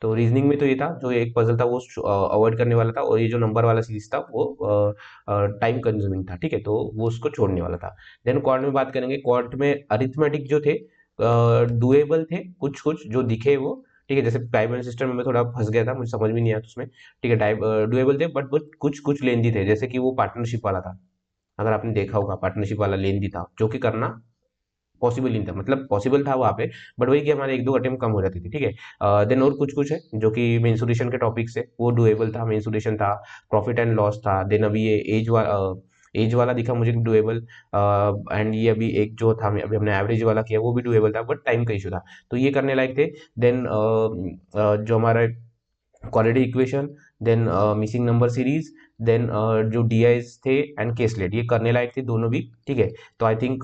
तो रीजनिंग में तो ये था, जो एक पजल था वो अवॉइड करने वाला था, और ये जो नंबर वाला सीरीज था वो टाइम कंज्यूमिंग था। ठीक है, तो वो उसको छोड़ने वाला था। देन क्वांट में बात करेंगे, क्वांट में अरिथमेटिक जो थे डुएबल थे, कुछ कुछ जो दिखे वो। ठीक है, जैसे टाइम सिस्टम में मैं थोड़ा फंस गया था, मुझे समझ भी नहीं आया उसमें। ठीक है, टाइप डुएबल थे, बट वो कुछ कुछ लेंदी थे, जैसे कि वो पार्टनरशिप वाला था। अगर आपने देखा होगा, पार्टनरशिप वाला लेंदी था, जो कि करना पॉसिबल नहीं था, मतलब पॉसिबल था वहाँ पे, बट वही कि हमारे एक दो अटेम्प्ट कम हो जाती थी। ठीक है, देन और कुछ कुछ है जो कि मेंसुरेशन के टॉपिक से वो डुएबल था, मेंसुरेशन था, प्रॉफिट एंड लॉस था। देन अभी ये एज वाला दिखा मुझे डुएबल, एंड ये अभी एक जो था, अभी हमने एवरेज वाला किया वो भी डुएबल था, बट टाइम का इशू था, तो ये करने लायक थे। देन जो हमारा quality equation, then missing number series, then जो डीआईज थे एंड केसलेट, ये करने लायक थे दोनों भी। ठीक है, तो आई थिंक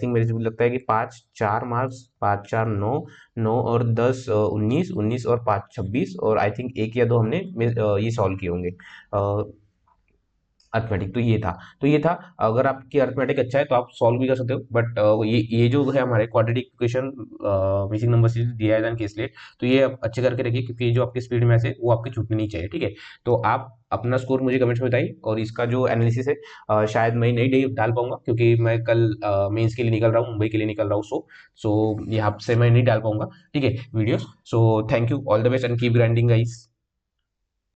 मेरे को लगता है कि 5 4 मार्क्स, 5 4 9, 9 और 10 19, 19 और 5 26, और आई थिंक एक या दो हमने ये सॉल्व किए होंगे अर्थमेटिक। तो ये था। अगर आपकी अर्थमेटिक अच्छा है तो आप सॉल्व भी कर सकते हो, बट ये जो है हमारे quadratic equation, missing number series, DIs and caselet, तो ये आप अच्छे करके रखिए, क्योंकि ये जो आपके स्पीड में से वो आपकी छूटनी नहीं चाहिए। ठीक है, तो आप अपना स्कोर मुझे कमेंट्स में बताइए, और इसका जो एनालिसिस है शायद मैं नहीं डाल पाऊंगा, क्योंकि मैं कल मेंस के लिए निकल रहा हूँ, मुंबई के लिए निकल रहा हूँ, सो यहाँ से मैं नहीं डाल पाऊंगा। ठीक है videos. So thank you, all the best and keep grinding guys.